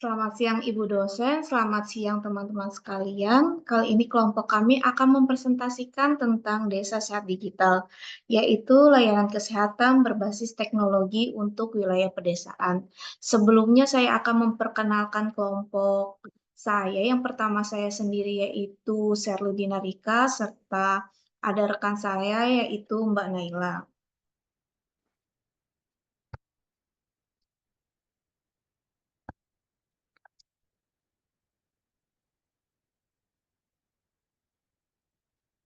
Selamat siang Ibu dosen, selamat siang teman-teman sekalian. Kali ini kelompok kami akan mempresentasikan tentang Desa Sehat Digital, yaitu layanan kesehatan berbasis teknologi untuk wilayah pedesaan. Sebelumnya saya akan memperkenalkan kelompok saya. Yang pertama saya sendiri yaitu Serludina Rika, serta ada rekan saya yaitu Mbak Naila.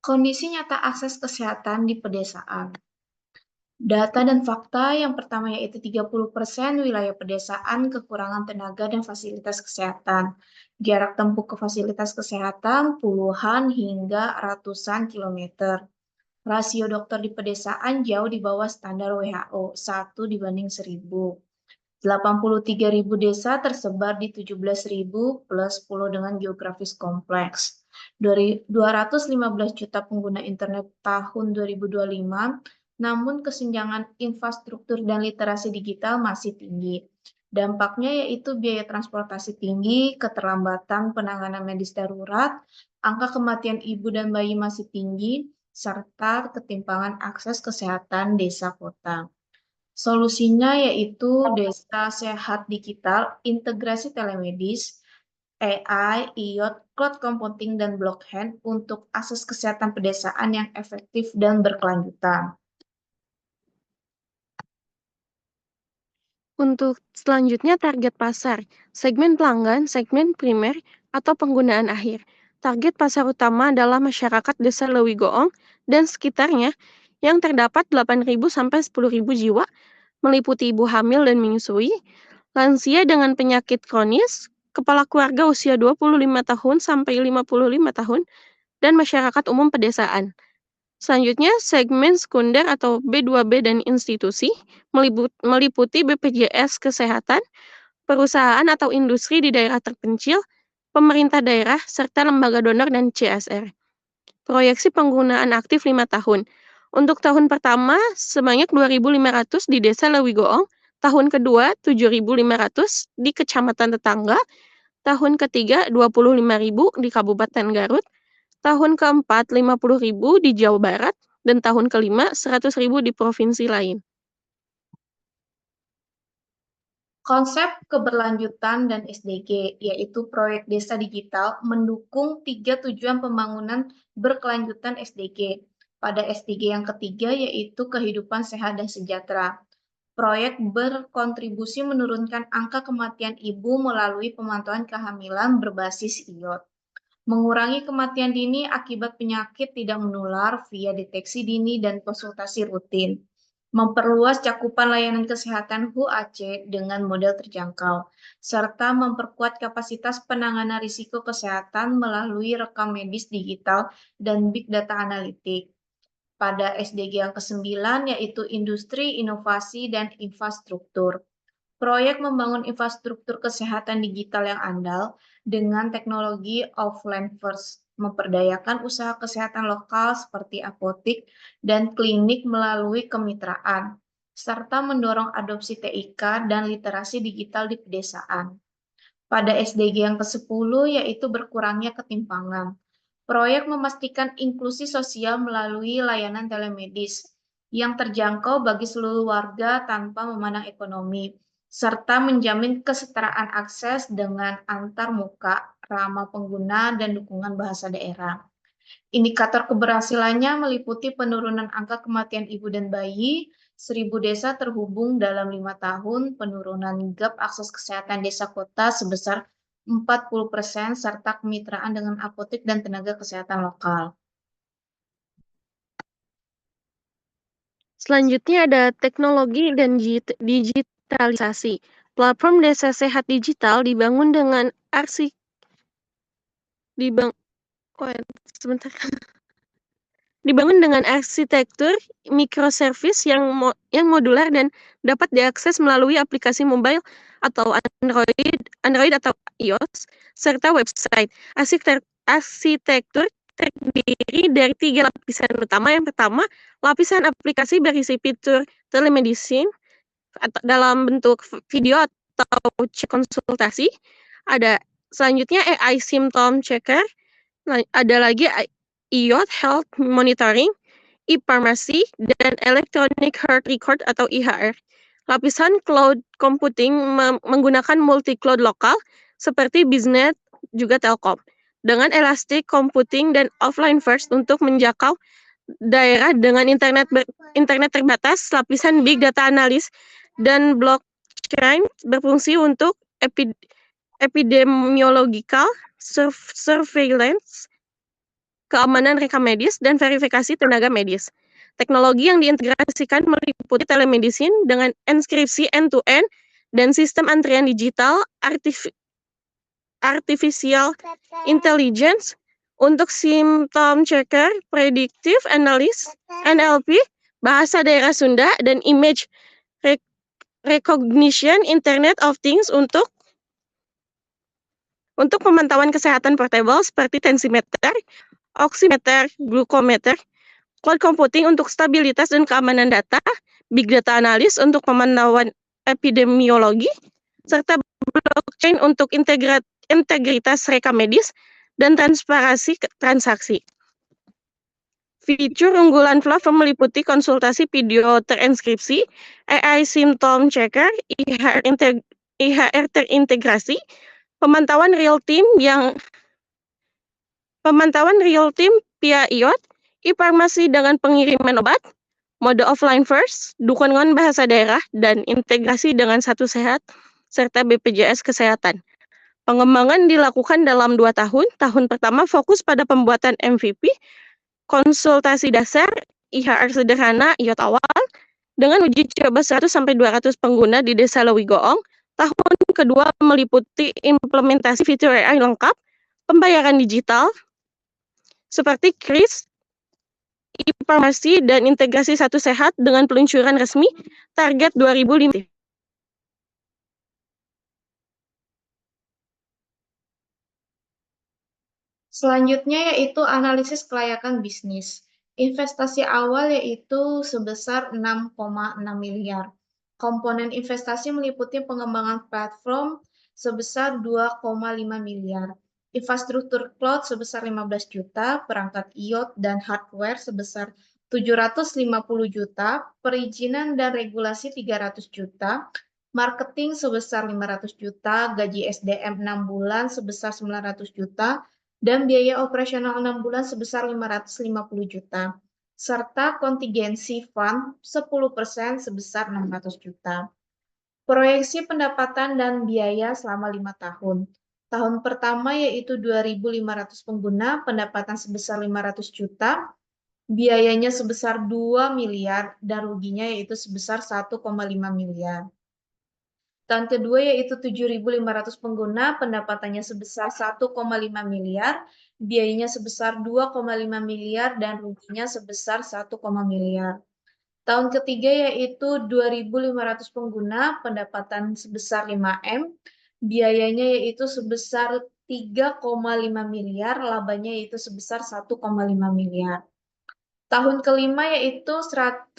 Kondisi nyata akses kesehatan di pedesaan. Data dan fakta yang pertama yaitu 30% wilayah pedesaan kekurangan tenaga dan fasilitas kesehatan. Jarak tempuh ke fasilitas kesehatan puluhan hingga ratusan kilometer. Rasio dokter di pedesaan jauh di bawah standar WHO, 1:1000. 83.000 desa tersebar di 17.000 plus 10 dengan geografis kompleks. Dari 215 juta pengguna internet tahun 2025, namun kesenjangan infrastruktur dan literasi digital masih tinggi. Dampaknya yaitu biaya transportasi tinggi, keterlambatan penanganan medis darurat, angka kematian ibu dan bayi masih tinggi, serta ketimpangan akses kesehatan desa kota. Solusinya yaitu Desa Sehat Digital, integrasi telemedis, AI, IoT, cloud computing, dan blockchain untuk akses kesehatan pedesaan yang efektif dan berkelanjutan. Untuk selanjutnya target pasar, segmen pelanggan, segmen primer, atau penggunaan akhir. Target pasar utama adalah masyarakat Desa Lewigoong dan sekitarnya yang terdapat 8.000 sampai 10.000 jiwa, meliputi ibu hamil dan menyusui, lansia dengan penyakit kronis, kepala keluarga usia 25 tahun sampai 55 tahun, dan masyarakat umum pedesaan. Selanjutnya, segmen sekunder atau B2B dan institusi meliputi BPJS Kesehatan, perusahaan atau industri di daerah terpencil, pemerintah daerah, serta lembaga donor dan CSR. Proyeksi penggunaan aktif 5 tahun. Untuk tahun pertama, sebanyak 2.500 di Desa Lewigoong, tahun kedua 7.500 di kecamatan tetangga, tahun ketiga 25.000 di Kabupaten Garut, tahun keempat 50.000 di Jawa Barat, dan tahun kelima 100.000 di provinsi lain. Konsep keberlanjutan dan SDG, yaitu proyek desa digital, mendukung 3 tujuan pembangunan berkelanjutan SDG. Pada SDG yang ketiga, yaitu kehidupan sehat dan sejahtera. Proyek berkontribusi menurunkan angka kematian ibu melalui pemantauan kehamilan berbasis IoT. Mengurangi kematian dini akibat penyakit tidak menular via deteksi dini dan konsultasi rutin. Memperluas cakupan layanan kesehatan HUAC dengan model terjangkau, serta memperkuat kapasitas penanganan risiko kesehatan melalui rekam medis digital dan big data analitik. Pada SDG yang ke-9 yaitu industri, inovasi, dan infrastruktur. Proyek membangun infrastruktur kesehatan digital yang andal dengan teknologi offline first, memperdayakan usaha kesehatan lokal seperti apotik dan klinik melalui kemitraan, serta mendorong adopsi TIK dan literasi digital di pedesaan. Pada SDG yang ke-10 yaitu berkurangnya ketimpangan. Proyek memastikan inklusi sosial melalui layanan telemedis yang terjangkau bagi seluruh warga tanpa memandang ekonomi, serta menjamin kesetaraan akses dengan antar muka, ramah pengguna, dan dukungan bahasa daerah. Indikator keberhasilannya meliputi penurunan angka kematian ibu dan bayi, 1.000 desa terhubung dalam 5 tahun, penurunan gap akses kesehatan desa kota sebesar 40%, serta kemitraan dengan apotek dan tenaga kesehatan lokal. Selanjutnya ada teknologi dan digitalisasi. Platform Desa Sehat Digital dibangun dengan dibangun dengan arsitektur microservice yang modular dan dapat diakses melalui aplikasi mobile atau Android atau iOS, serta website. Arsitektur terdiri dari 3 lapisan utama. Yang pertama, lapisan aplikasi berisi fitur telemedicine dalam bentuk video atau chat konsultasi. Ada selanjutnya AI Symptom Checker, ada lagi IoT Health Monitoring, e-pharmacy, dan Electronic Health Record atau IHR. Lapisan cloud computing menggunakan multi-cloud lokal seperti Biznet juga Telkom. Dengan elastic computing dan offline first untuk menjangkau daerah dengan internet terbatas, lapisan big data analis dan blockchain berfungsi untuk epidemiological surveillance, keamanan rekam medis, dan verifikasi tenaga medis. Teknologi yang diintegrasikan meliputi telemedicine dengan enskripsi end-to-end dan sistem antrian digital, artificial intelligence, untuk symptom checker, predictive analysis, NLP, bahasa daerah Sunda, dan image recognition, Internet of Things untuk pemantauan kesehatan portable seperti tensimeter, oximeter, glukometer, cloud computing untuk stabilitas dan keamanan data, big data analysis untuk pemantauan epidemiologi, serta blockchain untuk integritas rekam medis dan transparansi transaksi. Fitur unggulan platform meliputi konsultasi video terenskripsi, AI Symptom Checker, IHR terintegrasi, pemantauan real time via IoT, e-pharmacy dengan pengiriman obat, mode offline first, dukungan bahasa daerah, dan integrasi dengan Satu Sehat, serta BPJS Kesehatan. Pengembangan dilakukan dalam 2 tahun. Tahun pertama fokus pada pembuatan MVP, konsultasi dasar, IHR sederhana, IoT awal, dengan uji coba 100-200 pengguna di Desa Lewigoong. Tahun kedua meliputi implementasi fitur AI lengkap, pembayaran digital, seperti KRIS, e-pharmacy, dan integrasi Satu Sehat dengan peluncuran resmi target 2050. Selanjutnya yaitu analisis kelayakan bisnis. Investasi awal yaitu sebesar 6,6 miliar. Komponen investasi meliputi pengembangan platform sebesar 2,5 miliar. Infrastruktur cloud sebesar 15 juta, perangkat IoT dan hardware sebesar 750 juta, perizinan dan regulasi 300 juta, marketing sebesar 500 juta, gaji SDM 6 bulan sebesar 900 juta, dan biaya operasional 6 bulan sebesar 550 juta, serta kontingensi fund 10% sebesar 600 juta. Proyeksi pendapatan dan biaya selama 5 tahun. Tahun pertama yaitu 2.500 pengguna, pendapatan sebesar 500 juta, biayanya sebesar 2 miliar, dan ruginya yaitu sebesar 1,5 miliar. Tahun kedua yaitu 7.500 pengguna, pendapatannya sebesar 1,5 miliar, biayanya sebesar 2,5 miliar, dan ruginya sebesar 1, miliar. Tahun ketiga yaitu 2.500 pengguna, pendapatan sebesar 5M, biayanya yaitu sebesar 3,5 miliar, labanya yaitu sebesar 1,5 miliar. Tahun kelima yaitu 100.000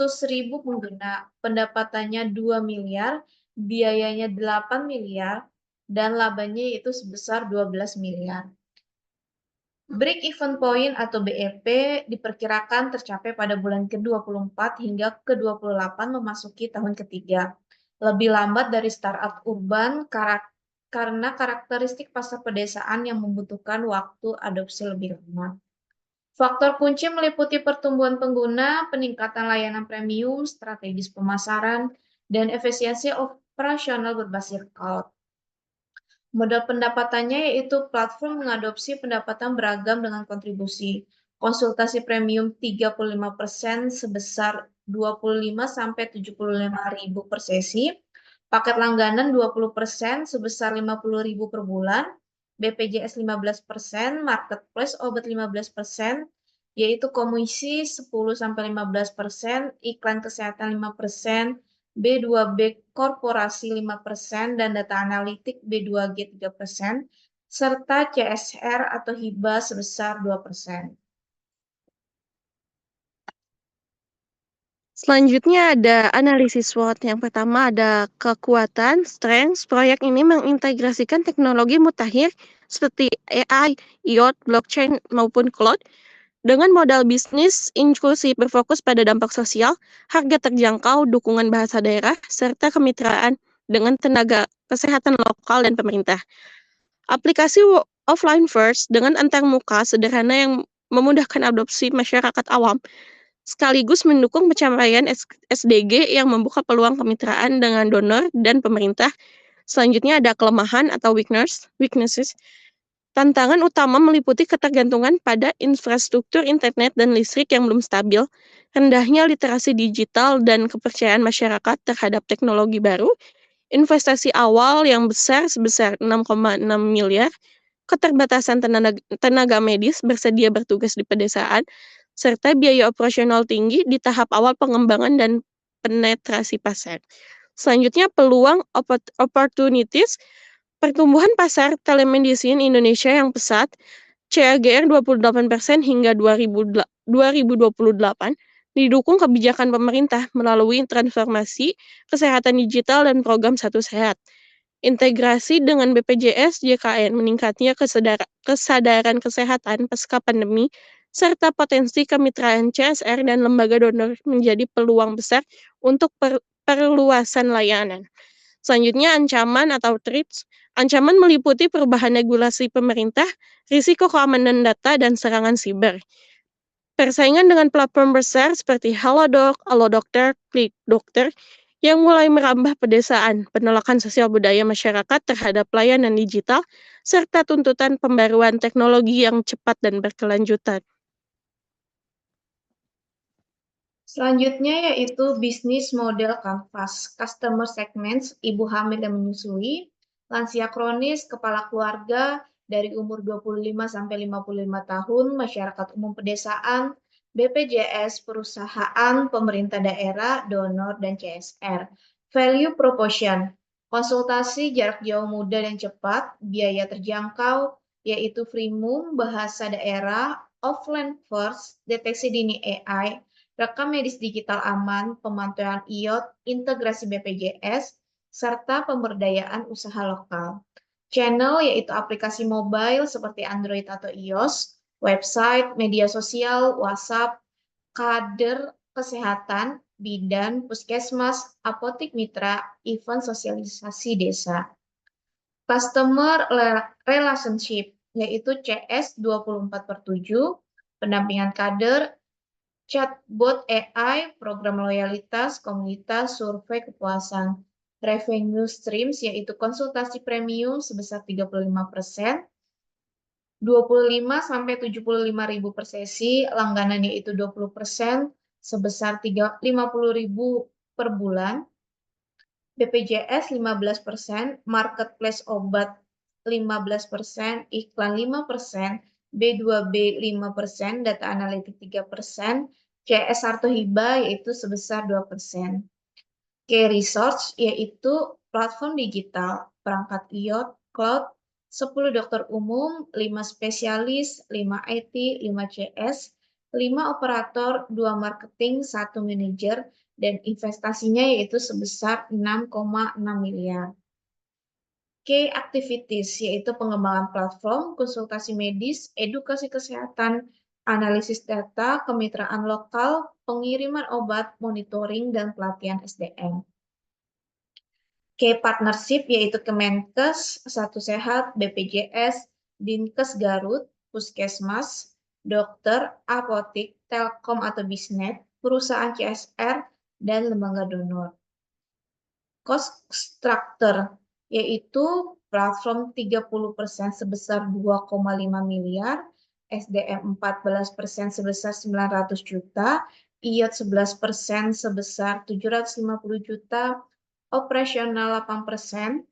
pengguna, pendapatannya 2 miliar, biayanya 8 miliar, dan labanya yaitu sebesar 12 miliar. Break even point atau BEP diperkirakan tercapai pada bulan ke-24 hingga ke-28 memasuki tahun ketiga. Lebih lambat dari startup urban karena karakteristik pasar pedesaan yang membutuhkan waktu adopsi lebih lama. Faktor kunci meliputi pertumbuhan pengguna, peningkatan layanan premium, strategis pemasaran, dan efisiensi operasional berbasis cloud. Model pendapatannya yaitu platform mengadopsi pendapatan beragam dengan kontribusi. Konsultasi premium 35% sebesar 25-75 ribu per sesi, paket langganan 20% sebesar 50.000 per bulan, BPJS 15%, marketplace obat 15%, yaitu komisi 10-15%, iklan kesehatan 5%, B2B korporasi 5%, dan data analitik B2G 3%, serta CSR atau hibah sebesar 2%. Selanjutnya ada analisis SWOT. Yang pertama ada kekuatan, strengths. Proyek ini mengintegrasikan teknologi mutakhir seperti AI, IoT, blockchain, maupun cloud dengan modal bisnis inklusif berfokus pada dampak sosial, harga terjangkau, dukungan bahasa daerah, serta kemitraan dengan tenaga kesehatan lokal dan pemerintah. Aplikasi offline first dengan antarmuka sederhana yang memudahkan adopsi masyarakat awam sekaligus mendukung pencapaian SDG yang membuka peluang kemitraan dengan donor dan pemerintah. Selanjutnya ada kelemahan atau weaknesses. Tantangan utama meliputi ketergantungan pada infrastruktur internet dan listrik yang belum stabil, rendahnya literasi digital dan kepercayaan masyarakat terhadap teknologi baru, investasi awal yang besar sebesar 6,6 miliar, keterbatasan tenaga medis bersedia bertugas di pedesaan, serta biaya operasional tinggi di tahap awal pengembangan dan penetrasi pasar. Selanjutnya, peluang opportunities, pertumbuhan pasar telemedicine Indonesia yang pesat, CAGR 28% hingga 2028, didukung kebijakan pemerintah melalui transformasi kesehatan digital dan program Satu Sehat. Integrasi dengan BPJS JKN meningkatnya kesadaran kesehatan pasca pandemi, serta potensi kemitraan CSR dan lembaga donor menjadi peluang besar untuk perluasan layanan. Selanjutnya, ancaman atau threats. Ancaman meliputi perubahan regulasi pemerintah, risiko keamanan data, dan serangan siber. Persaingan dengan platform besar seperti Halodoc, Alodokter, Klik Dokter yang mulai merambah pedesaan, penolakan sosial budaya masyarakat terhadap layanan digital, serta tuntutan pembaruan teknologi yang cepat dan berkelanjutan. Selanjutnya yaitu bisnis model kanvas, customer segments, ibu hamil dan menyusui, lansia kronis, kepala keluarga dari umur 25 sampai 55 tahun, masyarakat umum pedesaan, BPJS, perusahaan, pemerintah daerah, donor, dan CSR. Value proposition, konsultasi jarak jauh mudah dan cepat, biaya terjangkau, yaitu freemium, bahasa daerah, offline first, deteksi dini AI, rekam medis digital aman, pemantauan IoT, integrasi BPJS, serta pemberdayaan usaha lokal. Channel yaitu aplikasi mobile seperti Android atau iOS, website, media sosial, WhatsApp, kader kesehatan, bidan, puskesmas, apotik mitra, event sosialisasi desa. Customer Relationship, yaitu CS 24/7, pendampingan kader, chatbot AI, program loyalitas, komunitas, survei kepuasan. Revenue streams, yaitu konsultasi premium sebesar 35%, 25-75 ribu per sesi, langganan yaitu 20% sebesar 50.000 per bulan, BPJS 15%, marketplace obat 15%, iklan 5%, B2B 5%, data analitik 3%, CS Sarto Hiba yaitu sebesar 2%. Resource yaitu platform digital, perangkat IoT, cloud, 10 dokter umum, 5 spesialis, 5 IT, 5 CS, 5 operator, 2 marketing, 1 manajer, dan investasinya yaitu sebesar 6,6 miliar. Key activities yaitu pengembangan platform, konsultasi medis, edukasi kesehatan, analisis data, kemitraan lokal, pengiriman obat, monitoring, dan pelatihan SDM. Key partnership yaitu Kemenkes, Satu Sehat, BPJS, Dinkes Garut, Puskesmas, dokter, apotik, telkom atau bisnet, perusahaan CSR, dan lembaga donor. Cost structure yaitu platform 30% sebesar 2,5 miliar, SDM 14% sebesar 900 juta, IoT 11% sebesar 750 juta, operasional 8%,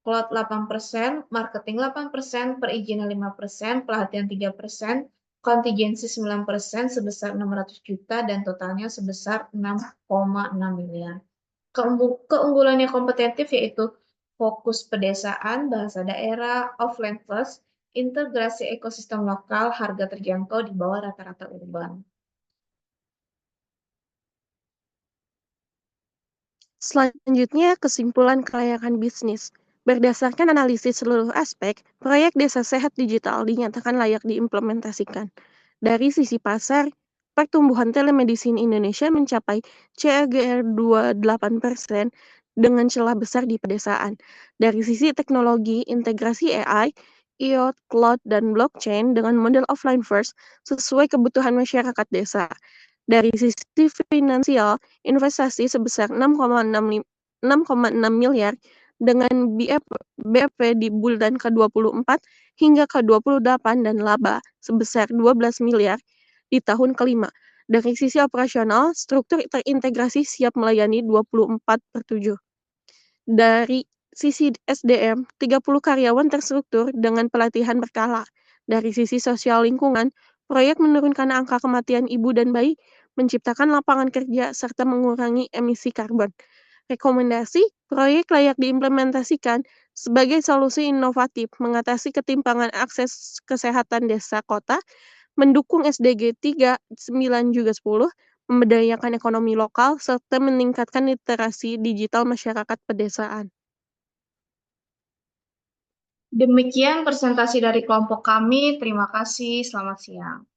cloud 8%, marketing 8%, perizinan 5%, pelatihan 3%, kontingensi 9% sebesar 600 juta, dan totalnya sebesar 6,6 miliar. Keunggulannya kompetitif yaitu fokus pedesaan, bahasa daerah, offline first, integrasi ekosistem lokal, harga terjangkau di bawah rata-rata urban. Selanjutnya, kesimpulan kelayakan bisnis. Berdasarkan analisis seluruh aspek, proyek Desa Sehat Digital dinyatakan layak diimplementasikan. Dari sisi pasar, pertumbuhan telemedicine Indonesia mencapai CAGR 28% dengan celah besar di pedesaan. Dari sisi teknologi, integrasi AI, IoT, cloud, dan blockchain dengan model offline first sesuai kebutuhan masyarakat desa. Dari sisi finansial, investasi sebesar 6,6 miliar dengan BEP di bulan ke-24 hingga ke-28 dan laba sebesar 12 miliar di tahun kelima. Dari sisi operasional, struktur terintegrasi siap melayani 24/7. Dari sisi SDM, 30 karyawan terstruktur dengan pelatihan berkala. Dari sisi sosial lingkungan, proyek menurunkan angka kematian ibu dan bayi, menciptakan lapangan kerja, serta mengurangi emisi karbon. Rekomendasi, proyek layak diimplementasikan sebagai solusi inovatif mengatasi ketimpangan akses kesehatan desa kota, mendukung SDG 3, 9, juga 10, memberdayakan ekonomi lokal, serta meningkatkan literasi digital masyarakat pedesaan. Demikian presentasi dari kelompok kami. Terima kasih. Selamat siang.